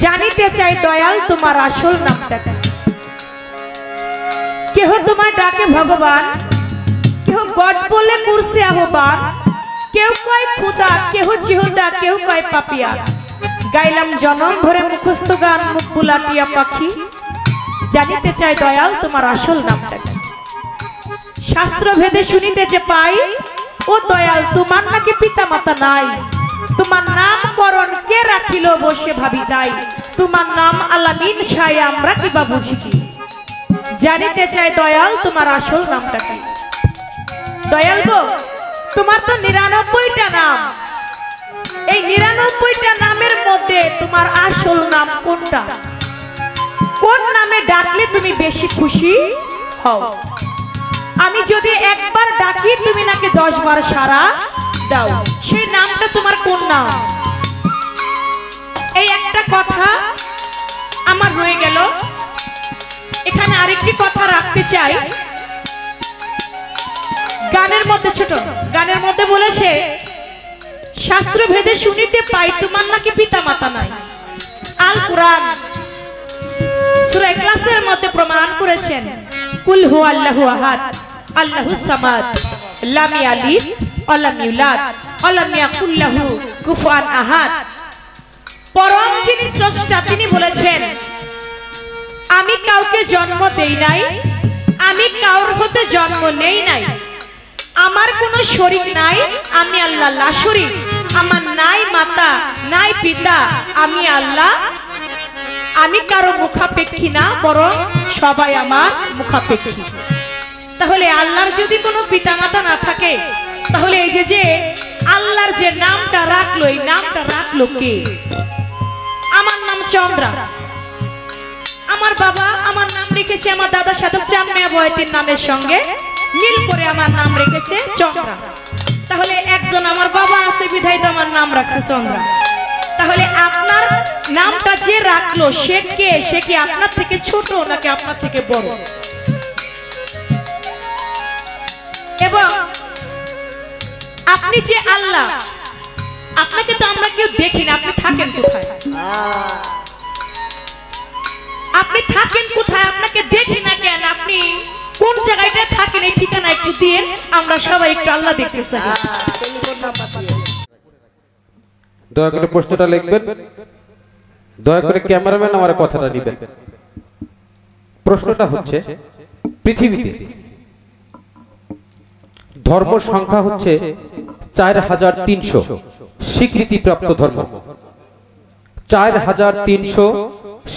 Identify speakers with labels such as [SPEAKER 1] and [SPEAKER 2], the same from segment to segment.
[SPEAKER 1] জানিতে চাই দয়াল তোমার আসল নামটা কি। কেহ তোমার ডাকে ভগবান, কেহ গড বলে করছে আহ্বান, কেউ কয় খুদা, কেহ চিহদা, কেউ কয় পাপিয়া। গাইলাম জনম ভরে মুখস্থ গান, মুখ বুলাটিয়া পাখি। জানিতে চাই দয়াল তোমার আসল নামটা কি। শাস্ত্র ভেদে শুনিতেছে পাই, ও দয়াল তোমার নাকি পিতা মাতা নাই। তোমার নামকরণ কে রাখিল বসে ভাবি তাই। তোমার নাম আলামিন ছায়, আমরা কিবা বুঝি কি। জানিতে চাই দয়াল তোমার আসল নামটা কি। দয়াল গো, তোমার তো ৯৯টা নাম, এই ৯৯টা নামের মধ্যে তোমার আসল নাম কোনটা? কোন নামে ডাকলে তুমি বেশি খুশি হও? আমি যদি একবার ডাকি তুমি নাকি ১০ বার সাড়া দাও, সেই নামটা তোমার কোন নাম? এই একটা কথা আমার রয়ে গেল। এখানে আরেকটি কথা রাখতে চাই। গানের মধ্যে, ছোট গানের মধ্যে বলেছে শাস্ত্র ভেদে শুনিতে পাই তোমার নাকি পিতা মাতা নাই। আল কুরআন সূরা ইখলাসের মধ্যে প্রমাণ করেছেন কুল হুয়াল্লাহু আহাদ আল্লাহুস সামাদ লাম ইয়ালিদ ওয়া লাম ইউলাদ ওয়া লাম ইয়াকুল লাহু কুফুয়ান আহাদ। পরম যিনি স্রষ্টা তিনি বলেছেন আমি কাউকে জন্ম দেই নাই, আমি কাউর হতে জন্ম নেই নাই, আমার কোনো শরীক নাই, আমি আল্লাহ লা শরীক। আমার নাই মাতা নাই পিতা, আমি আল্লাহ। আমি কারো মুখাপেক্ষী না, বরং সবাই আমার মুখাপেক্ষী। তাহলে আল্লাহর যদি কোনো পিতামাতা না থাকে, তাহলে এই যে আল্লাহর যে নামটা রাখলো, এই নামটা রাখলো কে? আমার নাম চন্দ্রা, আমার বাবা আমার নাম রেখেছে আমার দাদা সাধক চাঁদ মিয়া বয়তির নামের সঙ্গে মিল করে আমার নাম রেখেছে চন্দ্রা। তাহলে একজন আমার বাবা আছে বিধায় তো আমার নাম রাখছে চন্দ্রা। তাহলে আপনার নামটা যে রাখলো সে কে? সে কি আপনার থেকে ছোট নাকি আপনার থেকে বড়? এবং আপনি যে আল্লাহ, আপনাকে তো আমরা কেউ দেখি না, আপনি থাকেন কোথায়? আপনি থাকেন কোথায়? আপনাকে দেখি না কেন? আপনি কোন জায়গাটা থাকেন? এই ঠিকানা একটু দিয়ে আমরা সবাই একটু আল্লাহ দেখতে চাই।
[SPEAKER 2] দয়া করে প্রশ্নটা লিখবেন, দয়া করে ক্যামেরাম্যান আমার কথাটা নেবেন। প্রশ্নটা হচ্ছে পৃথিবীতে ধর্ম সংখ্যা হচ্ছে ৪৩০০ স্বীকৃতিপ্রাপ্ত ধর্ম, ৪৩০০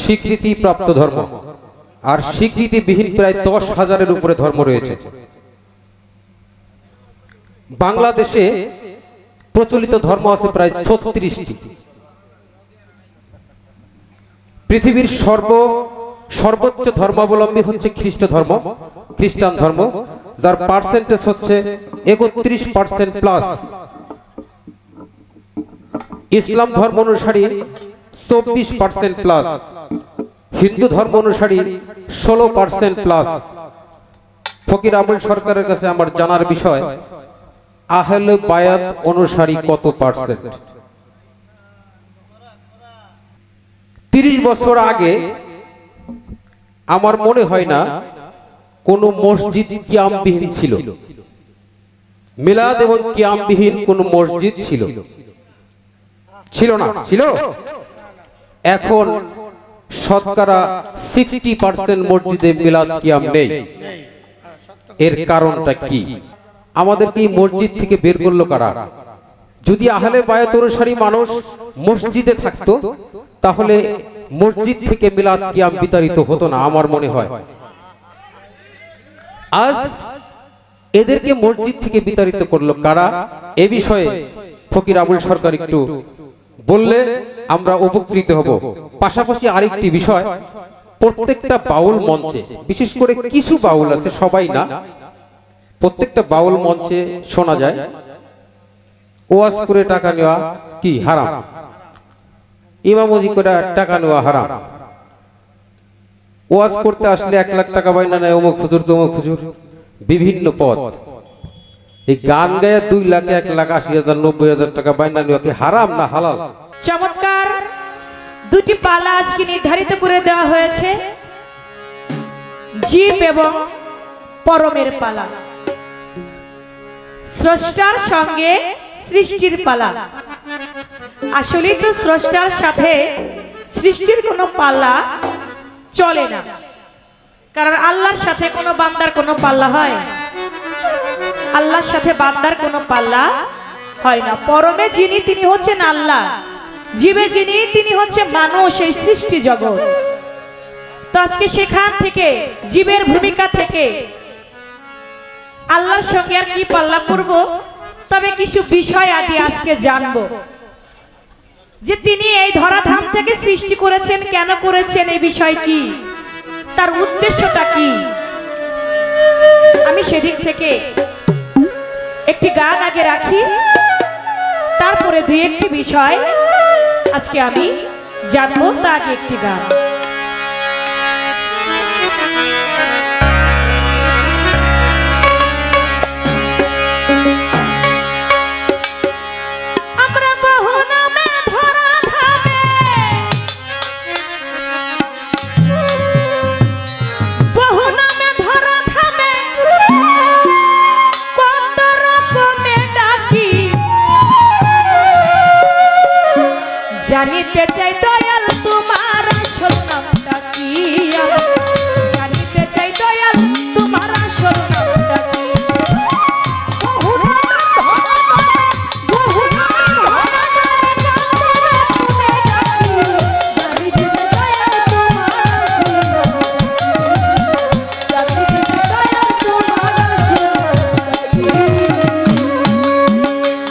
[SPEAKER 2] স্বীকৃতিপ্রাপ্ত ধর্ম, আর স্বীকৃতিবিহীন প্রায় ১০,০০০-এর উপরে ধর্ম রয়েছে। বাংলাদেশে প্রচলিত ধর্ম আছে প্রায় ৩৬টি। পৃথিবীর সর্বোচ্চ ধর্মাবলম্বী হচ্ছে খ্রিস্ট ধর্ম, খ্রিস্টান ধর্ম, যার পার্সেন্টেজ হচ্ছে ৩১% প্লাস। ইসলাম ধর্ম অনুসারী ২৪% প্লাস, হিন্দু ধর্ম অনুসারী ১৬% প্লাস। ফকির আবুল সরকারের কাছে আমার জানার বিষয়, আহলে বায়াত অনুসারী কত পার্সেন্ট? ৩০ বছর আগে আমার মনে হয় না কোন মসজিদ কিয়ামবিহীন ছিল, মিলাদ এবং কিয়ামবিহীন কোন মসজিদ ছিল না। ছিল? এখন শতকরা 60% মসজিদে মিলাদ কিয়াম নেই। এর কারণটা কি? আমাদেরকে এই মসজিদ থেকে বের করলো কারা? যদি আহলে বায়াত অনুসারী মানুষ মসজিদে থাকতো, তাহলে মসজিদ থেকে মিলাদ কিয়াম বিতাড়িত হতো না আমার মনে হয়। আজ এদেরকে মসজিদ থেকে বিতাড়িত করলো কারা? এ বিষয়ে ফকির আবুল সরকার একটু বললে আমরা উপকৃত হব। পাশাপাশি আরেকটি বিষয়, প্রত্যেকটা বাউল মঞ্চে, বিশেষ করে কিছু বাউল আছে, সবাই না, প্রত্যেকটা বাউল মঞ্চে শোনা যায় ওয়াজ করে টাকা নেওয়া কি হারাম, ইমামতি করে টাকা নেওয়া হারাম, ওয়াজ করতে আসলে ১ লাখ টাকা বাইনা নেয় অমুক হুজুর তমুক হুজুর, বিভিন্ন পদ। এই গান গায়ে ২ লাখ ১ লাখ ৮০,০০০ ৯০,০০০ টাকা বাইনা নেওয়া কি হারাম না হালাল?
[SPEAKER 1] চমৎকার দুটি পালা আজকে নির্ধারিত করে দেওয়া হয়েছে, জীব এবং পরমের পালা, স্রষ্টার সঙ্গে সৃষ্টির পালা। আসলে তো স্রষ্টার সাথে সৃষ্টির কোনো পাল্লা চলে না, কারণ আল্লাহর সাথে কোনো বান্দার কোনো পাল্লা হয়? আল্লাহর সাথে বান্দার কোনো পাল্লা হয় না। পরমে যিনি তিনি হচ্ছেন আল্লাহ, জীবে যিনি তিনি হচ্ছে মানুষ, এই সৃষ্টি জগৎ। তো আজকে সেখান থেকে জীবের ভূমিকা থেকে আল্লাহর সঙ্গে আর কি পাল্লা করব, তবে কিছু বিষয় আদি আজকে জানবো, যে তিনি এই ধরাধামটাকে সৃষ্টি করেছেন, কেন করেছেন, এই বিষয় কি, তার উদ্দেশ্যটা কি। আমি সেদিক থেকে একটি গান আগে রাখি, তারপরে দুই একটি বিষয় আজকে আমি জানবো। তা আগে একটি গান। জানিতে চাই দয়াল তোমার আসল নামটা কি, জানিতে চাই দয়াল তোমার আসল নামটা কি।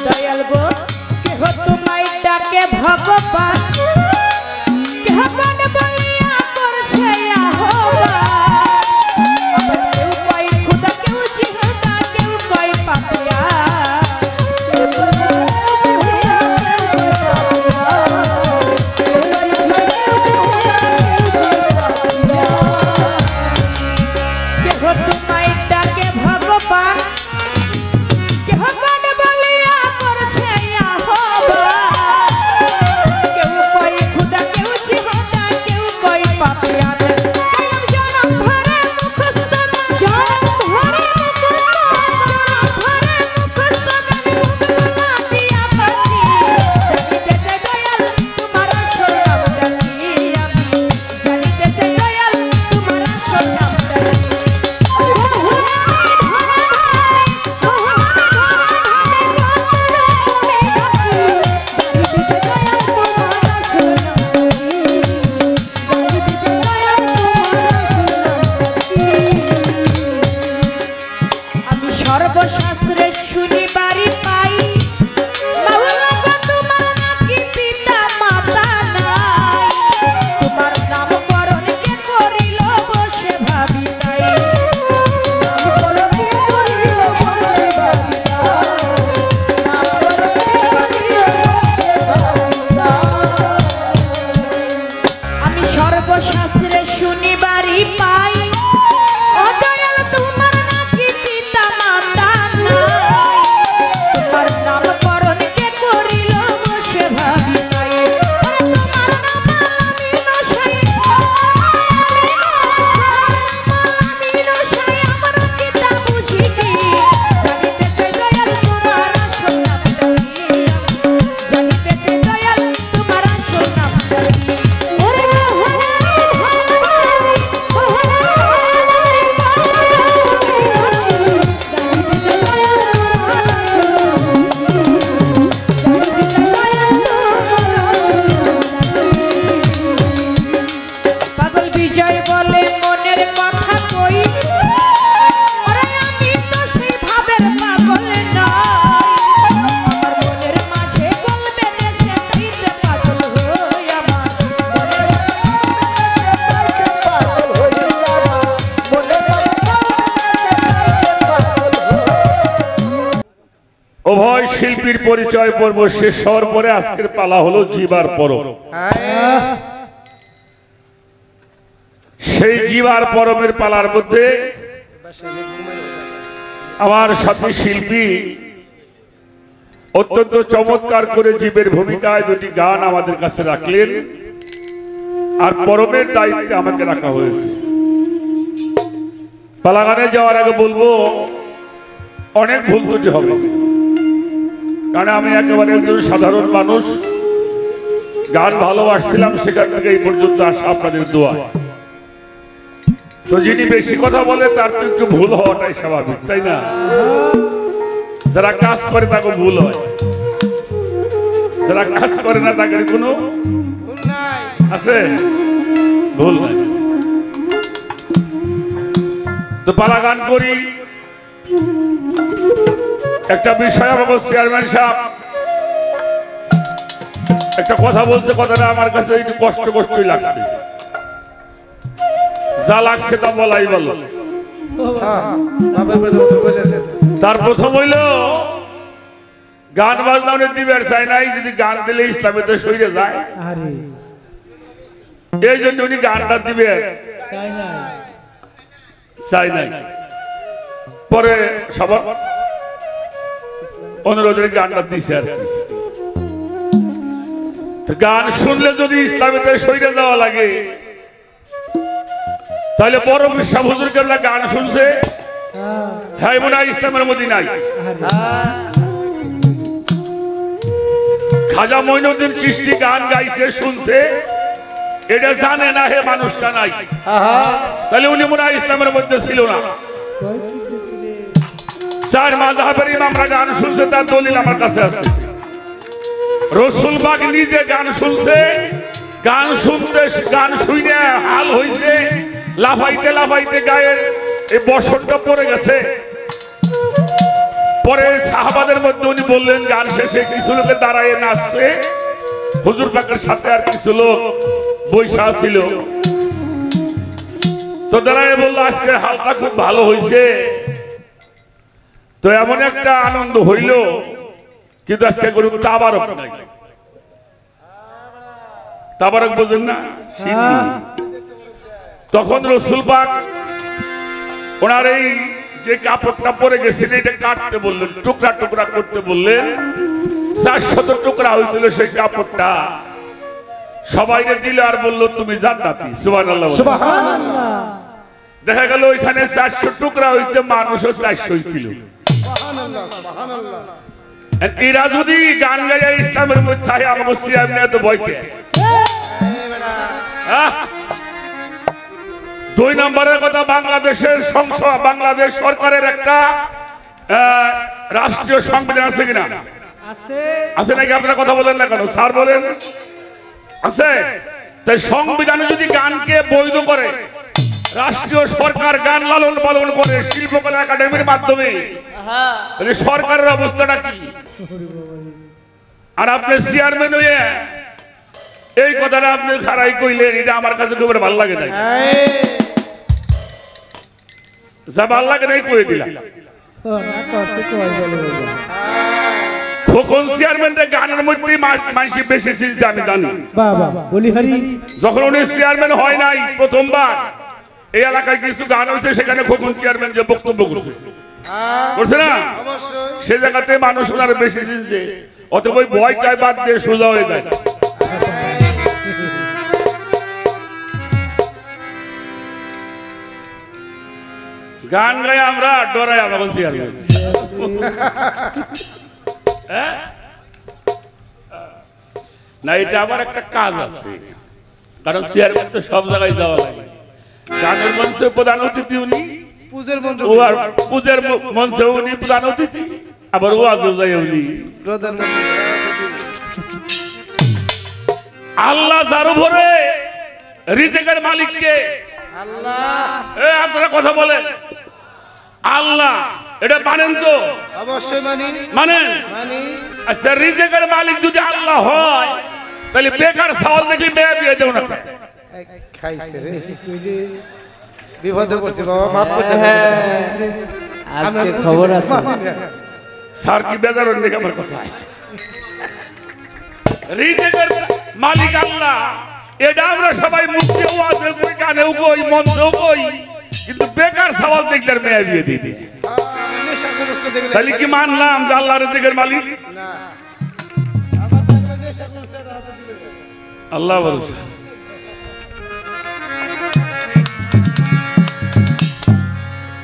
[SPEAKER 1] দয়াল গো কেহ তোমায় ডাকে ভগবান, সর্বশাস্ত্রে শুনি বাড়ি পাই, মাওলা গো তোমার নাকি পিতা মাতা নাই, তোমার নামকরণ কে করিল বসে ভাবি তাই, নামকরণ কে করিল বসে ভাবি তাই। আমি সর্বশাস্ত্রে শুনি বাড়ি পাই,
[SPEAKER 3] উভয় শিল্পীর পরিচয় পর্ব শেষ হওয়ার পরে আজকের পালা হলো জীবার পরম। সেই জীবার পরমের পালার মধ্যে আমার সাথী শিল্পী অত্যন্ত চমৎকার করে জীবের ভূমিকায় দুটি গান আমাদের কাছে রাখলেন। আর পরমের দায়িত্বে আমাকে রাখা হয়েছে। পালাগানে যাওয়ার আগে বলবো অনেক ভুল ত্রুটি হবে, কারণ আমি একেবারে একজন সাধারণ মানুষ, গান ভালোবাসছিলাম, সেখান থেকে এই পর্যন্ত আসা আপনাদের দোয়া। তো যিনি বেশি কথা বলে তার তো একটু ভুল হওয়াটাই স্বাভাবিক, তাই না? যারা কাজ করে তাকে ভুল হয়, যারা কাজ করে না তাদের কোনো আছে ভুল নাই। তো পালা গান করি। একটা বিষয় আমাকে চেয়ারম্যান সাহেব একটা কথা বলছে, কথাটা আমার কাছে একটু কষ্টই লাগছে। যা লাগছে তা বলাই বলো। তার প্রথম হইল গান বাজনা উনি দিবের চাই নাই, যদি গান দিলে ইসলামেতে সইরে যায়, এই জন্য উনি গানটা দিবে চাই নাই। পরে সবার অনুরোধে গানটা দিছে আর কি। গান শুনলে যদি ইসলামেতে সইরে যাওয়া লাগে, তাহলে বড় বিশ্বাস হুজুর কেবলা গান শুনছে, হ্যাঁ মনে হয় ইসলামের মধ্যে নাই। খাজা মঈনুদ্দিন চিশতি গান গাইছে শুনছে, এটা জানে না হে মানুষটা নাই, তাহলে উনি মনে হয় ইসলামের মধ্যে ছিল না। চার মাযহাবের ইমামরা গান শুনছে, তার দলিল আমার কাছে আছে। রাসূল পাক নিজে গান শুনছে, গান শুনতে গান শুনে হাল হইছে, লাফাইতে লাফাইতে গায়ের এই বসনটা পড়ে গেছে। পরে সাহাবাদের মধ্যে উনি বললেন, গান শেষে কিছু লোকে দাঁড়ায় নাচছে, হুজুর পাকের সাথে আর কিছু লোক বৈশা ছিল। তো দাঁড়ায় বললো, আজকে হালটা খুব ভালো হয়েছে। তো এমন একটা আনন্দ হইল, কিন্তু আজকে কোনো তাবারক নাই। তাবারক বোঝেন না? তখন রাসূল পাক ওনার এই যে কাপড়টা পরে গেছেন এটা কাটতে বললেন, টুকরা টুকরা করতে বললেন। 400 টুকরা হয়েছিল সেই কাপড়টা, সবাইকে দিল আর বলল, তুমি জান্নাতি। সুবহানাল্লাহ, সুবহানাল্লাহ। দেখা গেল ওইখানে 400 টুকরা হয়েছে, মানুষও 400 ছিল। সুবহানাল্লাহ, সুবহানাল্লাহ। এরা যদি গান গায় ইসলামের মধ্যে আমাকে সিয়ামনে তো ভয়কে। দুই নম্বরের কথা, বাংলাদেশের সংসদ, বাংলাদেশ সরকারের একটা রাষ্ট্রীয় সংবিধান আছে কিনা? আছে নাকি? আপনারা কথা বলেন না কেন? স্যার বলেন আছে। তাই সংবিধানে যদি গানকে বৈধ করে, রাষ্ট্রীয় সরকার গান লালন পালন করে শিল্পকলা একাডেমির মাধ্যমে, তাহলে সরকারের অবস্থাটা কি? আর আপনি চেয়ারম্যান হয়ে এই কথাটা আপনি খারাই কইলেন, এটা আমার কাছে খুব ভালো লাগে নাই। যা ভালো লাগে নাই কই দিলাম। খোকন চেয়ারম্যানটা গানের মধ্যে মানুষ বেশি চিনছে, আমি জানি। যখন উনি চেয়ারম্যান হয় নাই প্রথমবার, এই এলাকায় কিছু গান হয়েছে, সেখানে খোকন চেয়ারম্যান যে বক্তব্য করছে না, সে জায়গাতে মানুষ ওনার বেশি চিনছে। অতএব ওই ভয়টাই বাদ দিয়ে সোজা হয়ে যায়। গান গায়ে আমরা ডরাই আমরা চেয়ারম্যান। না, এটা আমার একটা কাজ আছে, কারণ চেয়ারম্যান তো সব জায়গায় যাওয়া লাগে। গানের মঞ্চে প্রধান অতিথি উনি, পূজের মঞ্চে উনি প্রধান অতিথি, আবার ওয়াজও যায় উনি। আল্লাহ যার উপরে রিজিকের মালিককে, আপনারা কথা বলেন, আল্লাহ এটা মানেন তো? অবশ্যই মানি। মানেন? আচ্ছা, রিজিকের মালিক যদি আল্লাহ হয়, তাহলে বেকার চাউল দেখি মেয়ে বিয়ে দেও না।
[SPEAKER 4] খাইছে রে, বিপদে পড়ছি বাবা, মাফ করতে হবে। আজকে খবর আছে
[SPEAKER 3] স্যার, কি বেজার হন দেখে আমার কথা। রিজিকের মালিক আল্লাহ, এটা আমরা সবাই মুখে ওয়াজে কই, গানেও কই, মঞ্চেও কই, কিন্তু বেকার চাউল দেখলে মেয়ে বিয়ে দিয়ে দিই। তাহলে কি মানলাম যে আল্লাহ রিজিকের মালিক? না, আল্লাহ ভরসা।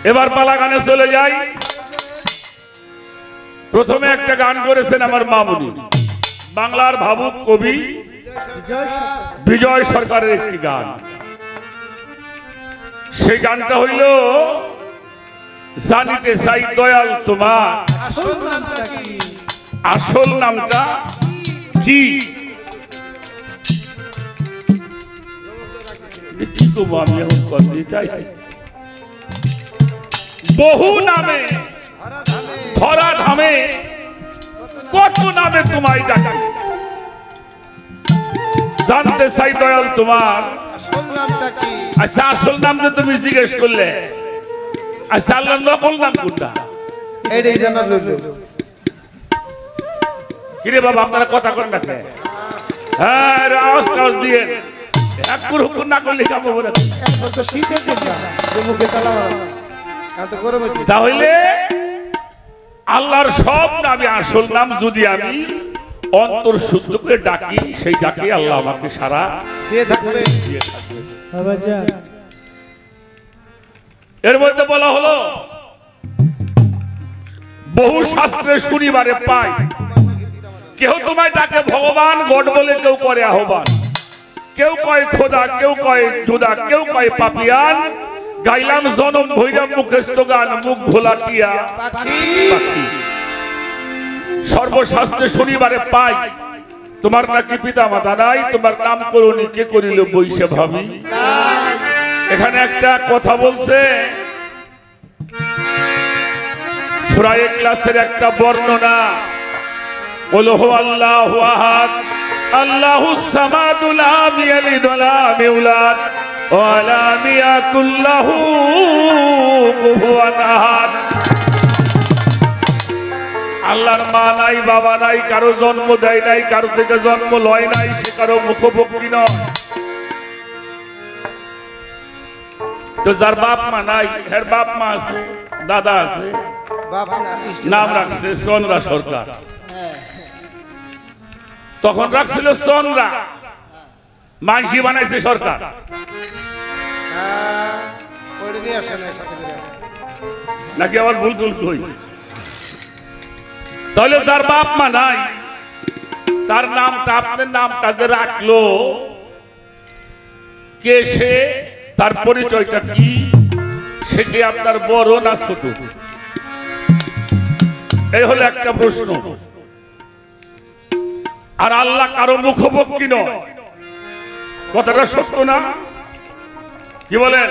[SPEAKER 3] এবার পালা গানে চলে যাই। প্রথমে একটা গান করেছেন আমার মামুনি, বাংলার ভাবুক কবি বিজয় সরকারের একটি গান। সেই গানটা হইল জানিতে চাই দয়াল তোমার আসল নামটা কি। কি করবো আমি এখন করতে চাই, বহু নামে ধরা ধামে কত নামে তোমায় ডাকি, জানতে চাই দয়াল তোমার আচ্ছা আসল নাম যে তুমি জিজ্ঞেস করলে, আচ্ছা আল্লাহর নকল নাম কোনটা? কিরে বাবা আপনারা কথা করেন না কে? হ্যাঁ আওয়াজ টাওয়াজ দিয়ে এক পুরো না করলে কাম হবে না। তাহলে আল্লাহর সব নামে আসল নাম যদি আমি অন্তর শুদ্ধ করে ডাকি, সেই ডাকে আল্লাহ আমাকে সারা দিয়ে থাকবে। এর মধ্যে বলা হলো বহু শাস্ত্রে শুনিবারে পাই, কেউ তোমায় ডাকে ভগবান গড বলে, কেউ করে আহ্বান, কেউ কয় খোদা, কেউ কয় জোদা, কেউ কয় পাপিয়ান। গাইলাম জনম ভৈরব মুখস্থ গান, মুখ ভোলাটিয়া পাখি। সর্বশাস্ত্রে শনিবারে পাই, তোমার নাকি পিতা মাতা নাই, তোমার নাম করুনি কে করিল বৈশে ভাবি। এখানে একটা কথা বলছে সূরা ইখলাসের একটা বর্ণনা, বলো আল্লাহু আহাদ আল্লাহুস সামাদু লাম ইয়ালিদ ওয়া লাম ইউলাদ ওয়া লাম ইয়াকুল লাহু কুফুয়ান আহাদ। আল্লাহর মা নাই, বাবা নাই, কারো জন্ম দেয় নাই, কারো থেকে জন্ম লয় নাই, সে কারো মুখভোক্তি নয়। তো যার বাপ মা নাই, এর বাপ মা আছে, দাদা আছে, নাম রাখছে চন্দ্রা সরকার। তখন রাখছিল চন্দ্রা, মানসি বানাইছে সরকার। নাকি আবার ভুল টুল কই? তাহলে যার বাপ মা নাই, তার নামটা আপনার নামটা যে রাখলো কে, সে তার পরিচয়টা কি, সেটি আপনার বড় না ছোট? এই হলো একটা প্রশ্ন। আর আল্লাহ কারো মুখভোক্তি নয়, কথাটা সত্য না? কি বলেন?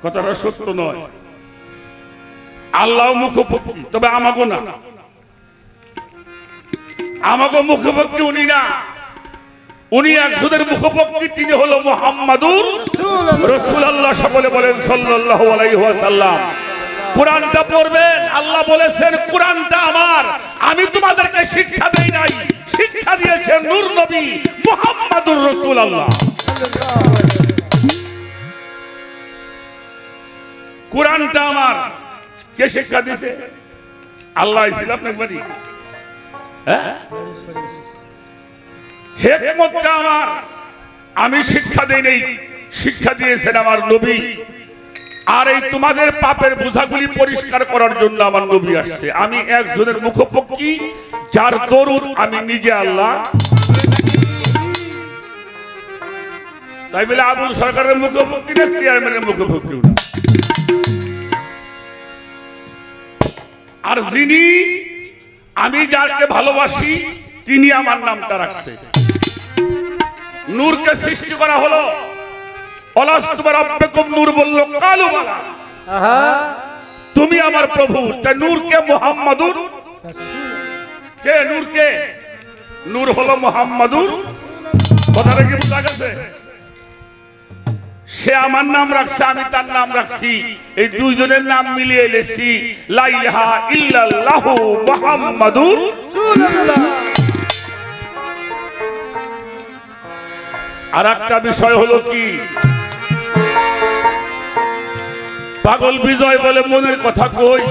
[SPEAKER 3] কথাটা সত্য নয়। আল্লাহ মুখভোক্তি, তবে আমাগো না। আমাগো মুখভোক্তি উনি না, উনি একজনের মুখভোক্তি, তিনি হলো মুহাম্মাদুর রাসূলুল্লাহ। সকলে বলেন সাল্লাল্লাহু আলাইহি ওয়াসাল্লাম। কোরআনটা পড়বেন, আল্লাহ বলেছেন কোরআনটা আমার, আমি তোমাদেরকে শিক্ষা দেই নাই, শিক্ষা দিয়েছেন নূর নবী মুহাম্মাদুর রাসূলুল্লাহ। কোরআনটা আমার, কে শিক্ষা দিয়েছে? আল্লাহ। ছিল আপনার বাড়ি, হ্যাঁ? হিকমতটা আমার, আমি শিক্ষা দেই নাই, শিক্ষা দিয়েছেন আমার নবী। আর এই তোমাদের পাপের বোঝাগুলি পরিষ্কার করার জন্য আমার নবী আসছে। আমি একজনের মুখপক্ষী, যার দরুদ আমি নিজে আল্লাহ। তাই বলে আবুল সরকারের মুখপক্ষী না, চেয়ারম্যানের মুখপক্ষী না। আর যিনি, আমি যাকে ভালোবাসি, তিনি আমার নামটা রাখছে। নূরকে সৃষ্টি করা হলো, নূর বলল কালু বালা, তুমি আমার প্রভু। তাই নূরকে মুহাম্মাদুর, কে নূরকে? নূর হলো মুহাম্মাদুর। কথাটা কি বুঝা গেছে? সে আমার নাম রাখছে, আমি তার নাম রাখছি, এই দুইজনের নাম মিলিয়ে লেছি লা ইলাহা ইল্লাল্লাহু মুহাম্মাদুর রাসূলুল্লাহ। আর একটা বিষয় হলো কি, পাগল বিজয় বলে মনের কথা কই,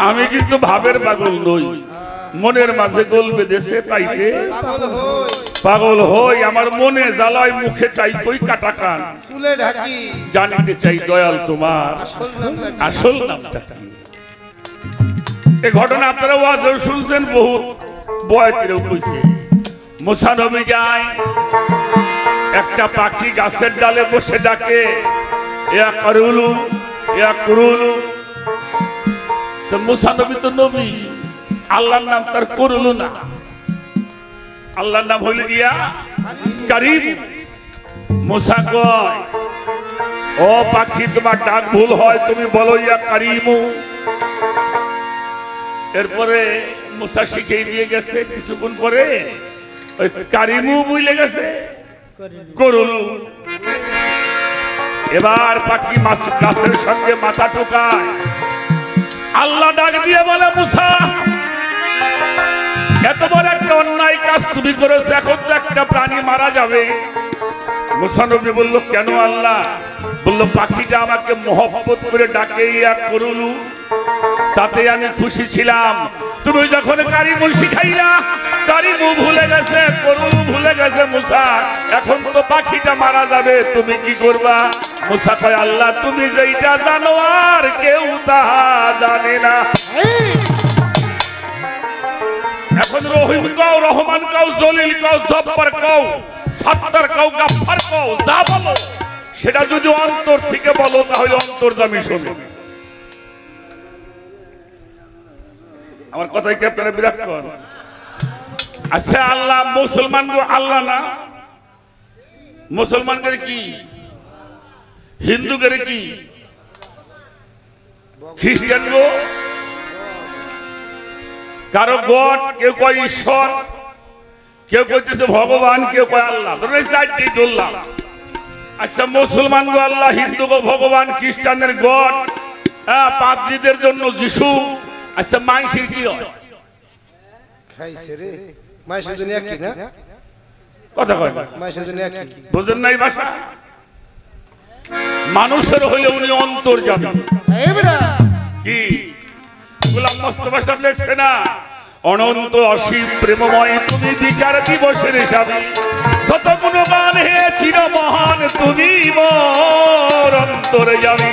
[SPEAKER 3] আমি কিন্তু ভাবের পাগল নই, মনের মাঝে গোল বেঁধেছে তাইতে পাগল হই আমার মনে জ্বালায় মুখে চাই কই কাটা কান
[SPEAKER 4] চুলে ঢাকি
[SPEAKER 3] জানিতে চাই দয়াল তোমার আসল নামটা কি এই ঘটনা আপনারা ওয়াজে শুনছেন বহু বয়াতিরেও কইছে মুসা নবী যায় একটা পাখি গাছের ডালে বসে ডাকে ইয়া করুলু ইয়া কুরুলু তো মুসা নবী তো নবী আল্লাহর নাম তার করুলু না আল্লাহর নাম হইল ইয়া কারীম মুসা কয় ও পাখি তোমার ডাক ভুল হয় তুমি বলো ইয়া কারীমু এরপরে মুসা শিখিয়ে দিয়ে গেছে কিছুক্ষণ পরে ওই কারিমু বুঝলে গেছে করুলু এবার পাখি গাছের সঙ্গে মাথা ঠোকায় আল্লাহ ডাক দিয়ে বলে মুসা এত বড় একটা অন্যায় কাজ তুমি করেছো এখন তো একটা প্রাণী মারা যাবে মুসা নবী বলল কেন আল্লাহ বলল পাখিটা আমাকে মহব্বত করে ডাকে ইয়া করুলু তাতে আমি খুশি ছিলাম তুমি যখন কারিমু শিখাইলা কারিমু ভুলে গেছে করুলু ভুলে গেছে মুসা এখন তো পাখিটা মারা যাবে তুমি কি করবা মুসা কয় আল্লাহ তুমি যেটা জানো আর কেউ তাহা জানে না এখন রহিম কও রহমান কও জলিল কও জব্বার কও সাত্তার কও গাফফার কও যা বলো সেটা যদি অন্তর থেকে বলো তাহলে অন্তর্যামী শোনো আমার কথাই কি আপনারা বিরাট করেন আচ্ছা আল্লাহ মুসলমান গো আল্লাহ না মুসলমান করে কি হিন্দু করে কি খ্রিস্টান গো কারো গড কেউ কয় ঈশ্বর কেউ কইতেছে ভগবান কেউ কয় আল্লাহ ধরে চারটি ধরলাম আচ্ছা মুসলমান গো আল্লাহ হিন্দু গো ভগবান খ্রিস্টানের গড পাদ্রীদের জন্য যিশু আচ্ছা মাংসের কি হয়
[SPEAKER 4] খাইছে রে মাইসের দুনিয়া কি না
[SPEAKER 3] কথা কয়
[SPEAKER 4] মাইসের দুনিয়া কি
[SPEAKER 3] বুঝেন নাই ভাষা মানুষের হইলে উনি অন্তর্যামী
[SPEAKER 4] এবড়া
[SPEAKER 3] কি গোলাম মোস্তফা সাহেব লেখছে না অনন্ত অসীম প্রেমময় তুমি বিচার দিবসের হিসাবে শত গুণগান হে চির মহান তুমি মোর অন্তর্যামী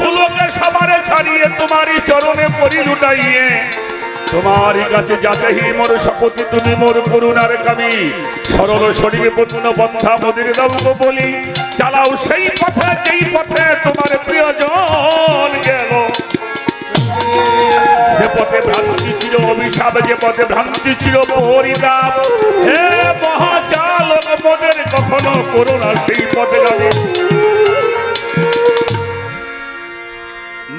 [SPEAKER 3] ভুলকে সবারে ছাড়িয়ে তোমারই চরণে পরি লুটাইয়ে তোমারই কাছে যাচাই মোর শপথি তুমি মোর করুণার কামি সরল শরীরে পূর্ণ বন্ধা মোদের দাও বলি চালাও সেই পথে যেই পথে তোমার প্রিয়জন গেল সে পথে ভ্রান্তি ছিল অভিশাপ যে পথে ভ্রান্তি ছিল পরিতাপ হে মহাচালক মোদের কখনো করুণা সেই পথে যাবে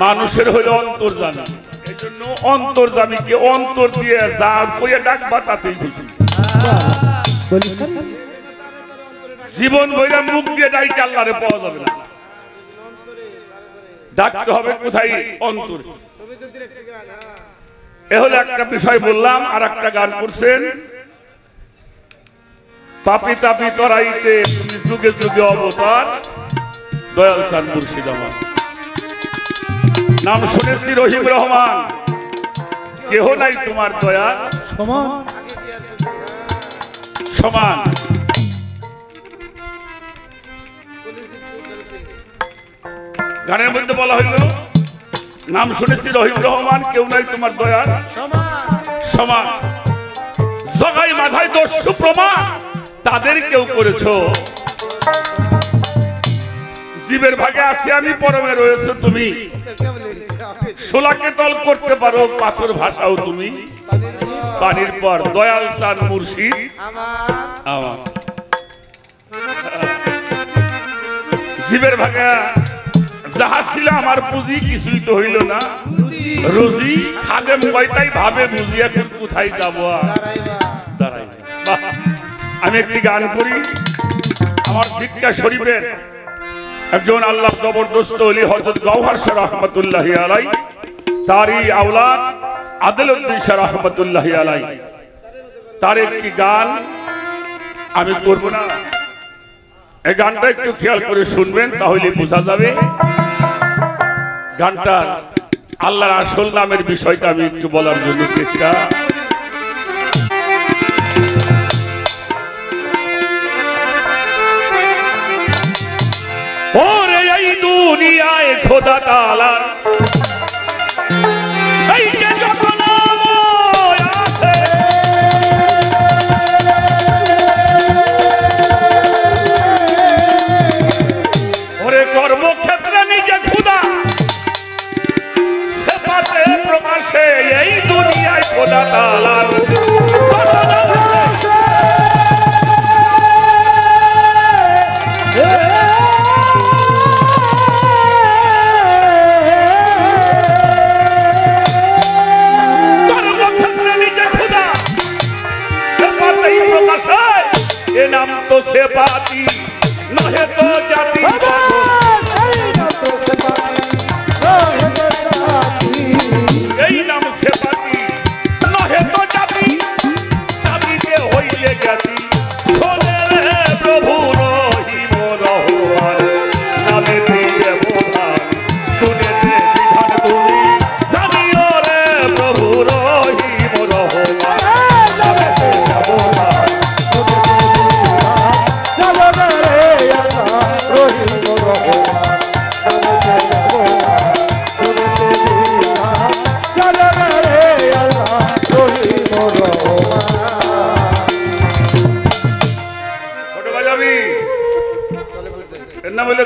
[SPEAKER 3] মানুষের হইল অন্তর্যামী এই জন্য অন্তর্যামীকে অন্তর দিয়ে যা কইয়া ডাকবা তাতেই খুশি জীবন বইরা মুখ দিয়ে ডাইকে আল্লাহরে পাওয়া যাবে না ডাকতে হবে কোথায় অন্তর এ হলো একটা বিষয় বললাম আর একটা গান করছেন পাপি তাপি তরাইতে তুমি যুগে যুগে অবতার দয়াল চাঁদ মুর্শিদ আমার নাম শুনেছি রহিম রহমান কেহ নাই তোমার দয়া সমান গানের মধ্যে বলা হইল নাম শুনেছি রহিম রহমান কেউ নাই তোমার দয়া সমান জগাই মাথায় দস্যু প্রমাণ তাদের কেউ করেছো জীবের ভাগে আছে আমি পরমে রয়েছে তুমি সোলাকে তল করতে পারো পাথর ভাষাও তুমি পানির পর দয়াল চাঁদ মুর্শিদ আমার জীবের ভাগে যাহা ছিল আমার পুঁজি কিছুই তো হইল না রুজি খাদেম কয়টাই ভাবে বুঝি এখন কোথায় যাবো দাঁড়াই আমি একটি গান করি আমার ভিক্ষা শরীফের একজন আল্লাহ জবরদস্ত ওলি হযরত গওহর শাহ রাহমাতুল্লাহি আলাইহি তারই আওলাদ আদলউদ্দিন শাহ রাহমাতুল্লাহি আলাইহি তার একটি গান আমি করব না এই গানটা একটু খেয়াল করে শুনবেন তাহলে বোঝা যাবে গানটা আল্লাহর আসল নামের বিষয়টা আমি একটু বলার জন্য চেষ্টা দুনিয়ায় খোদা তাআলা এই যে যত নাম আছে ওরে কর্মক্ষেত্রে নিজে খোদা সেপাতে প্রকাশে এই দুনিয়ায় খোদা তাআলা नाम तो से बाती नहे तो जाती यही नाम से बाती नहे तो जाती जाती के होइले जाती सोने रे प्रभु रोही मोरहुआर नामे दिए बोला तूने दे विधान दूरी जानियो रे प्रभु रोही मोरहुआर नामे दिए बोला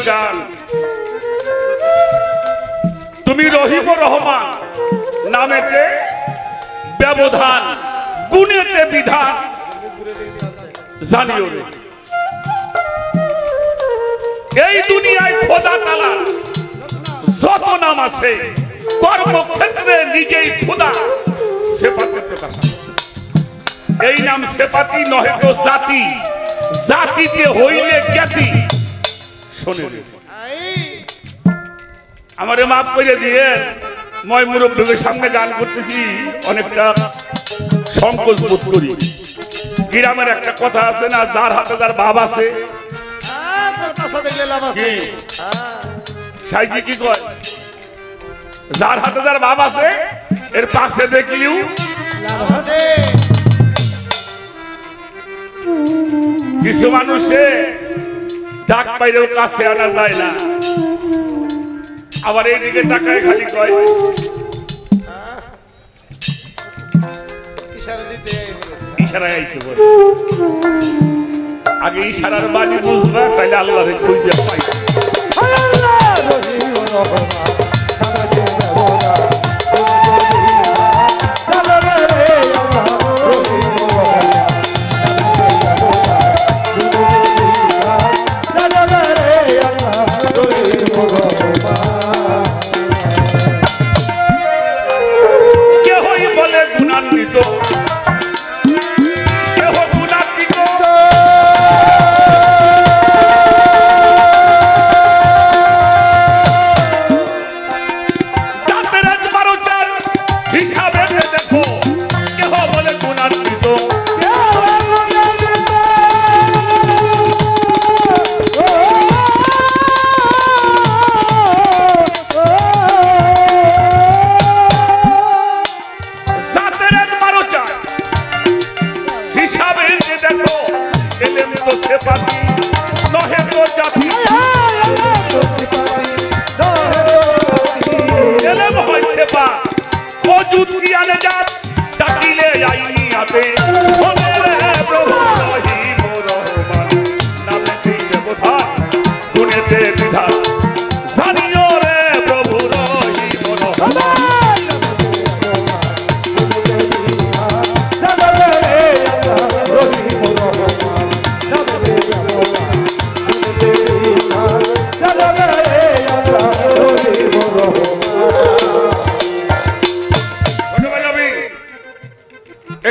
[SPEAKER 3] গান তুমি রহিম রহমান নামেতে ব্যবধান গুণেতে বিধান জানিও রে এই দুনিয়ায় খোদা তাআলা যত নাম আছে কর্মক্ষেত্রে নিজেই খোদা সেপাতে প্রকাশ এই নাম সেপাতি নহে তো জাতি জাতিতে হইলে জ্ঞাতি শোনে আমারে মাফ করে দিয়ে মই মুরব্বীদের সামনে গান করতেছি অনেকটা সংকোচ বোধ করি গ্রামের একটা কথা আছে না যার হাতে যার বাপ আছে সাইজি কি কয় যার হাতে যার বাপ আছে এর পাশে দেখলিও কিছু মানুষে ডাক পাইলেও কাছে আনা যায় না আবার এইদিকে টাকায় খালি কয় ইশারায় আইছে বলে আগে ইশারার বাণী বুঝবা তাইলে আল্লাহরে খুঁজে পাই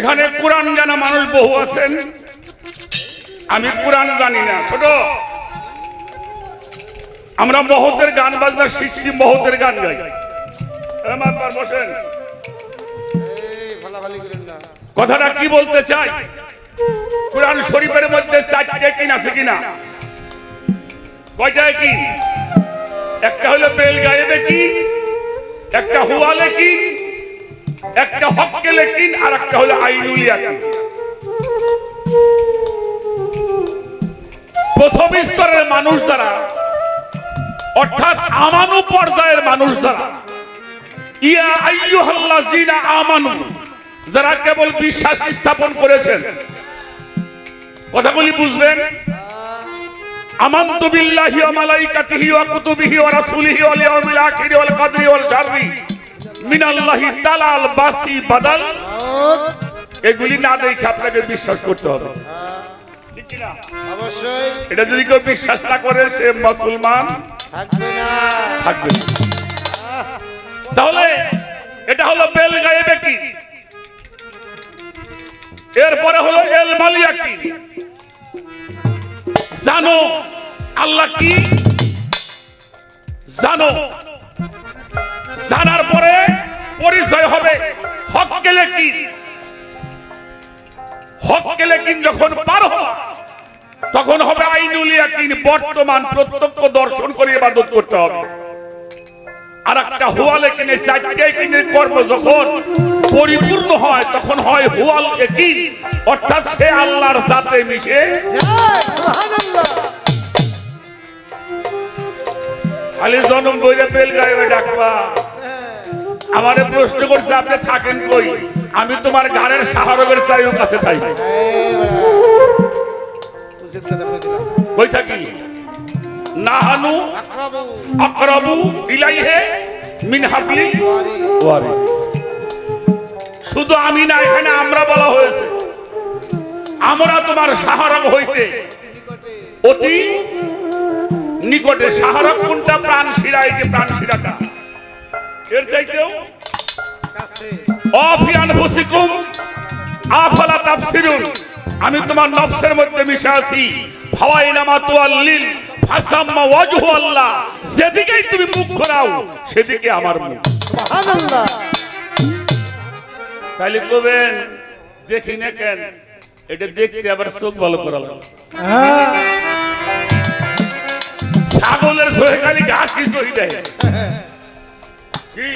[SPEAKER 3] এখানে কোরআন জানা মানুষ বহু আছেন আমি কোরআন জানি না ছোট আমরা মহতের গান বাজনা শিখছি মহতের গান গাই মাতবার বসেন কথাটা কি বলতে চাই কোরআন শরীফের মধ্যে চারটে কিন আছে কিনা কয়টা কি একটা হলো বেল গায়েবে কি একটা হুয়ালে কি একটা হককে লেকিন আর একটা হলো আইনুল ইয়াকিন প্রথম স্তরের মানুষ যারা অর্থাৎ আমানু পর্যায়ের মানুষ যারা, ইয়া আইয়ুহাল্লাযিনা আমানু, যারা কেবল বিশ্বাস স্থাপন করেছেন। কথাগুলি বুঝবেন। আমানতু বিল্লাহি ওয়া মালাইকাতিহি ওয়া কুতুবিহি ওয়া রাসূলিহি ওয়াল ইয়াউমিল আখিরি ওয়াল কদরি ওয়াল শাররি মিনাল্লাহি তাআলাল বাসি বাদাল। এগুলি না দেখে আপনাকে বিশ্বাস করতে হবে, ঠিক কি না?
[SPEAKER 4] অবশ্যই।
[SPEAKER 3] এটা যদি কেউ বিশ্বাস না করে সে মুসলমান
[SPEAKER 4] থাকবে না।
[SPEAKER 3] থাকবে। তাহলে এটা হলো বেল গায়েবে কি। এরপরে হলো এল মালিয়া কি। জানো আল্লাহ কি, জানো। জানার পরে পরিচয় হবে হক কেলে কি। হক কেলে কি যখন পার হওয়া, তখন হবে আইনুল ইয়াকিন, বর্তমান প্রত্যক্ষ দর্শন করে ইবাদত করতে হবে। আর একটা হুয়াল ইয়াকিন, চারটি ইয়াকিনের কর্ম যখন পরিপূর্ণ হয় তখন হয় হুয়াল ইয়াকিন, অর্থাৎ সে আল্লাহর সাথে মিশে
[SPEAKER 4] জয় সুবহানাল্লাহ।
[SPEAKER 3] খালি জনম বইরে বেল গায়ে ডাকবা। আমারে প্রশ্ন করছে আপনি থাকেন কই? আমি তোমার ঘরের শাহরগের চাইও কাছে থাকি।
[SPEAKER 4] উচিত কথা কই দিলাম।
[SPEAKER 3] কই থাকি? নাহানু
[SPEAKER 4] আকরাবু
[SPEAKER 3] আকরাবু ইলাইহি মিন হাবলিল ওয়ারিদ। শুধু আমি না, এখানে আমরা বলা হয়েছে আমরা তোমার শাহরগ হইতে অতি নিকটে। শাহরগ কোনটা? প্রাণ শিরা। এই যে প্রাণ শিরাটা, এর চাইতেও
[SPEAKER 4] কাছে।
[SPEAKER 3] অফি আনফুসিকুম আফালা তাফসিরুন। আমি তোমার নফসের মধ্যে মিশে আছি। ফাওয়াইনামা তুআল্লিল ফাসাম্মা ওয়াজহু আল্লাহ। যেদিকেই তুমি মুখ ঘোরাও সেদিকে আমার মুখ।
[SPEAKER 4] সুবহানাল্লাহ।
[SPEAKER 3] তাইলে কবেন দেখি না কেন? এটা দেখতে আবার চোখ ভালো করা লাগে। ছাগলের চোখে খালি ঘাস কি চোখ দেয়? কি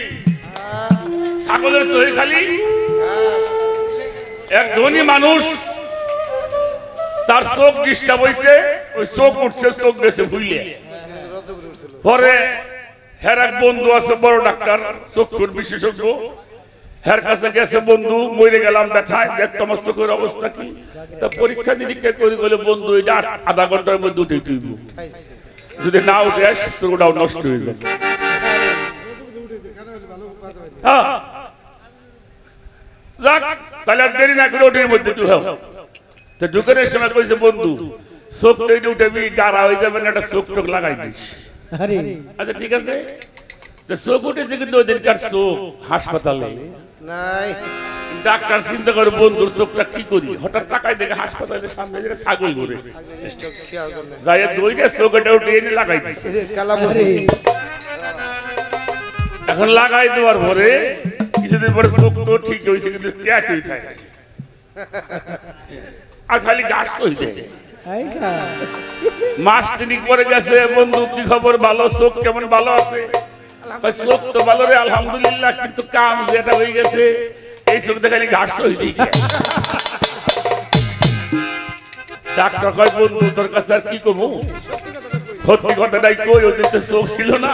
[SPEAKER 3] ছাগলের চোখে খালি? এক ধনী মানুষ, তার চোখ ডিস্টার্ব হয়েছে, ওই চোখ উঠছে, চোখ গেছে ভুইলে। পরে হের এক বন্ধু আছে বড় ডাক্তার, চক্ষুর বিশেষজ্ঞ, হের কাছে গেছে, বন্ধু মরে গেলাম ব্যথায়, দেখ তোমার চোখের অবস্থা কি। তা পরীক্ষা নিরীক্ষা করে বলে, বন্ধু এটা আধা ঘন্টার মধ্যে উঠে তুইব, যদি না উঠে আস তোর ওটাও নষ্ট হয়ে যাবে। তাহলে আর দেরি না করে ওটির মধ্যে ঢুকানোর সময় কইছে, বন্ধু চোখ তো উঠেবি, গাড়া হয়ে যাবে না, একটা চোখ টোক লাগাই দিস। আচ্ছা ঠিক আছে। চোখ উঠেছে, কিন্তু ওই দিনকার চোখ হাসপাতালে
[SPEAKER 4] নাই।
[SPEAKER 3] ডাক্তার চিন্তা করে বন্ধুর চোখটা কি করি। হঠাৎ তাকাই দেখে হাসপাতালের সামনে ছাগল ঘুরে যাই, দইটা চোখটা উঠে এনে লাগাই দিচ্ছে। এখন লাগাই দেওয়ার পরে কিছুদিন পরে চোখ তো ঠিক হয়েছে, কিন্তু পেট হয়ে থাকে আর খালি গাছ হয়ে যায়। মাস তিনিক পরে গেছে, বন্ধু কি খবর, ভালো? চোখ কেমন? ভালো আছে। চোখ তো ভালো রে, আলহামদুলিল্লাহ, কিন্তু কাম যেটা হয়ে গেছে, এই চোখটা খালি ঘাস হয়ে যায়। ডাক্তার কয়, বন্ধু তোর কাছে আর কি করবো, সত্যি কথাটাই কই, ওদের তো চোখ ছিল না,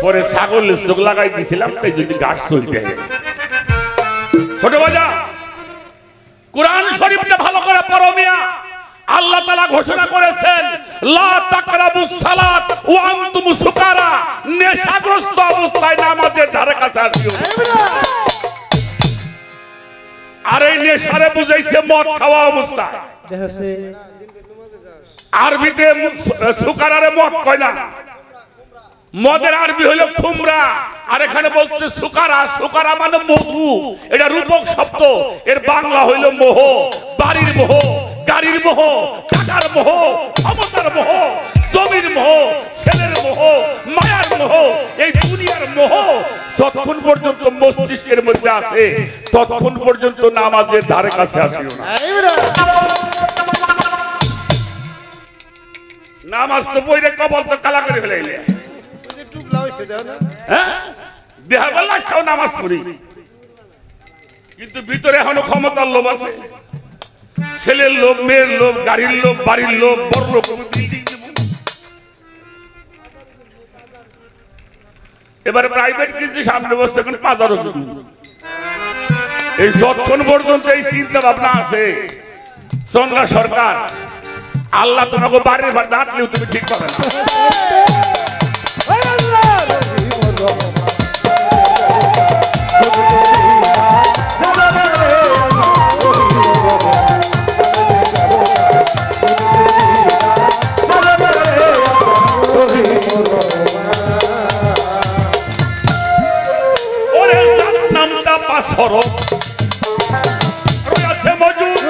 [SPEAKER 3] পরে ছাগলের চোখ লাগাই দিয়েছিলাম, তাই যদি ঘাস হয়ে যায়। ছোট বাজা, কোরআন শরীফটা ভালো করে পড়ো মিয়া। আল্লাহ তাআলা ঘোষণা করেছেন, লা তাকরাবুস সালাত ওয়া আনতুম সুকারা। নেশাগ্রস্ত অবস্থায় নামাজের ধারে কাছে আসিও না। আর এই নেশারে বুঝাইছে মদ খাওয়া অবস্থা। আরবিতে সুকারারে মদ কয় না, মদের আরবি হলো খুমরা। আর এখানে বলছে সুকারা। সুকারা মানে মধু, এটা রূপক শব্দ। এর বাংলা হইল মোহ, বাড়ির মোহ, গাড়ির মোহ, টাকার মোহ, ক্ষমতার মোহ, জমির মোহ, ছেলের মোহ, মায়ার মোহ, এই দুনিয়ার মোহ যতক্ষণ পর্যন্ত মস্তিষ্কের মধ্যে আছে ততক্ষণ পর্যন্ত নামাজের ধারে কাছে আসিও না। নামাজ তো বইরে কবল তো কালা করে ফেলাইলে, দেহা বেলা নামাজ পড়ি, কিন্তু ভিতরে এখনো ক্ষমতার লোভ আছে। ছেলের লোভ, মেয়ের লোভ, গাড়ির লোভ, বাড়ির লোভ, বড় লোভ। এবারে প্রাইভেট কিছু সামনে বসতে এখন পাজারও এই যতক্ষণ পর্যন্ত এই চিন্তা ভাবনা আছে সোনলা সরকার আল্লাহ তোমাকে বাড়ির ডাকলেও তুমি ঠিক পাবে না। ওরে নামটা পাথর রয়েছে মজুদ